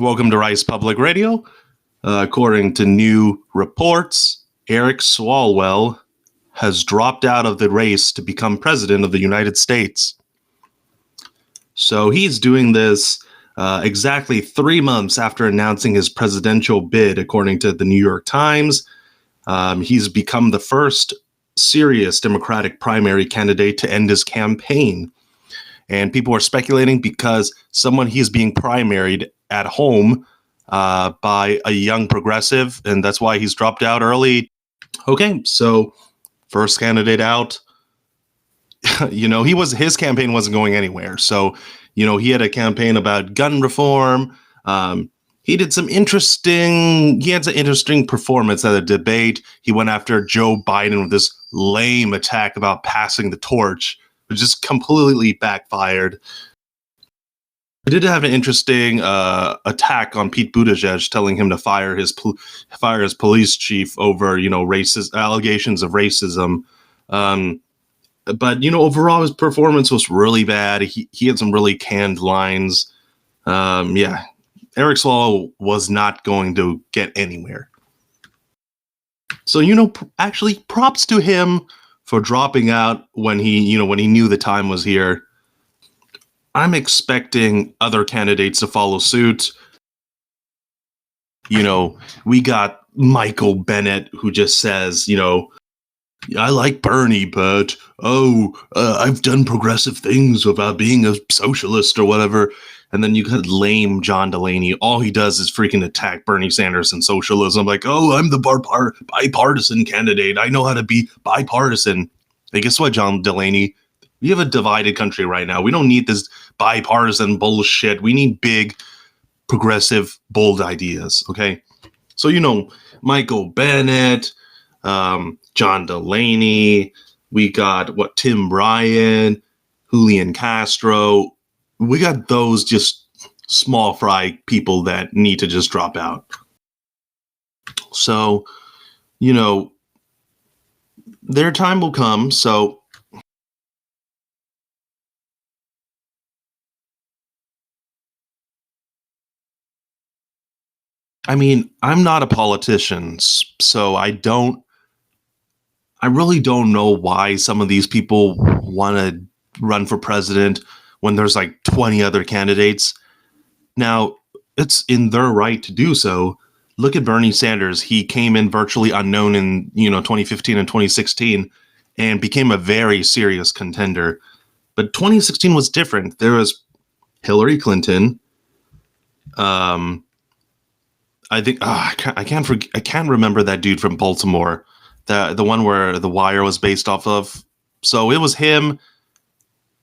Welcome to Rice Public Radio. According to new reports, Eric Swalwell has dropped out of the race to become president of the United States. So he's doing this exactly 3 months after announcing his presidential bid, according to the New York Times. He's become the first serious Democratic primary candidate to end his campaign. And people are speculating because someone he's being primaried at home by a young progressive, and that's why he's dropped out early. Okay, so first candidate out. His campaign wasn't going anywhere. So, he had a campaign about gun reform. He had some interesting performance at a debate. He went after Joe Biden with this lame attack about passing the torch, which just completely backfired. He did have an interesting attack on Pete Buttigieg, telling him to fire his police chief over, racist allegations of racism. But overall, his performance was really bad. He had some really canned lines. Eric Swalwell was not going to get anywhere. So, actually props to him for dropping out when he knew the time was here. I'm expecting other candidates to follow suit. We got Michael Bennet, who just says, I like Bernie, but I've done progressive things about being a socialist or whatever. And then you got lame John Delaney. All he does is freaking attack Bernie Sanders and socialism. Like, I'm the bipartisan candidate. I know how to be bipartisan. Hey, guess what, John Delaney? We have a divided country right now. We don't need this bipartisan bullshit. We need big, progressive, bold ideas, okay? So, Michael Bennet, John Delaney, we got, Tim Ryan, Julian Castro. We got those just small fry people that need to just drop out. So, their time will come, so I'm not a politician, so I really don't know why some of these people want to run for president when there's like 20 other candidates. Now, it's in their right to do so. Look at Bernie Sanders. He came in virtually unknown in, 2015 and 2016 and became a very serious contender. But 2016 was different. There was Hillary Clinton, I think I can't remember that dude from Baltimore, the one where The Wire was based off of. So it was him,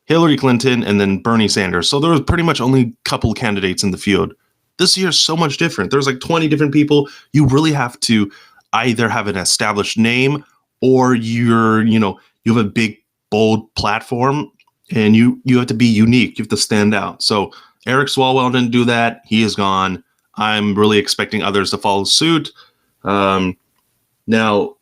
Hillary Clinton, and then Bernie Sanders. So there was pretty much only a couple candidates in the field. This year is so much different. There's like 20 different people. You really have to either have an established name or you have a big, bold platform, and you have to be unique. You have to stand out. So Eric Swalwell didn't do that. He is gone. I'm really expecting others to follow suit. Now,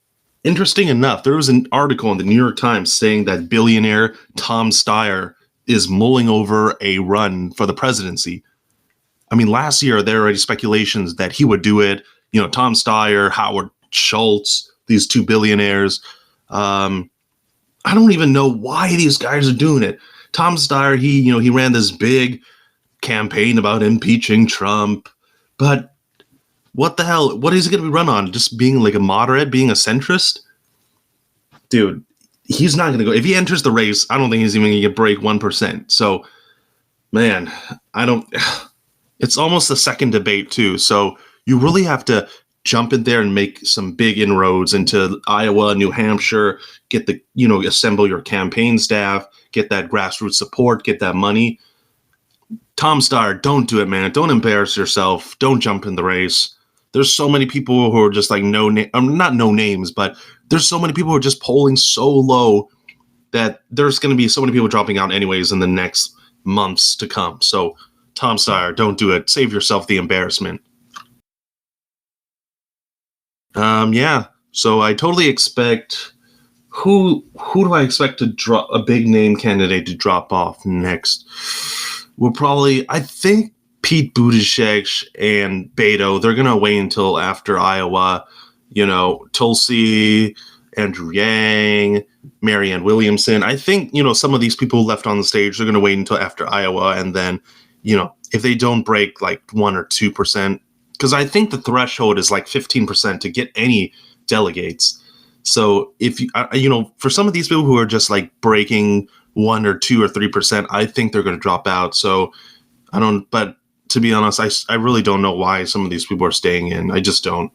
interesting enough, there was an article in the New York Times saying that billionaire Tom Steyer is mulling over a run for the presidency. Last year, there were already speculations that he would do it. Tom Steyer, Howard Schultz, these two billionaires. I don't even know why these guys are doing it. Tom Steyer, he ran this big campaign about impeaching Trump. But what the hell? What is he going to be run on? Just being like a moderate, being a centrist? Dude, he's not going to go. If he enters the race, I don't think he's even going to break 1%. So, man, it's almost the second debate too. So you really have to jump in there and make some big inroads into Iowa, New Hampshire, get assemble your campaign staff, get that grassroots support, get that money. Tom Steyer, don't do it, man. Don't embarrass yourself. Don't jump in the race. There's so many people who are just like not no names, but there's so many people who are just polling so low that there's going to be so many people dropping out anyways in the next months to come. So, Tom Steyer, don't do it. Save yourself the embarrassment. So I totally expect who do I expect to drop a big name candidate to drop off next? I think Pete Buttigieg and Beto, they're going to wait until after Iowa. Tulsi, Andrew Yang, Marianne Williamson. I think, some of these people left on the stage, they're going to wait until after Iowa. And then, if they don't break like 1 or 2%, because I think the threshold is like 15% to get any delegates. So if for some of these people who are just like breaking 1 or 2 or 3%, I think they're going to drop out. So but to be honest, I really don't know why some of these people are staying in. I just don't.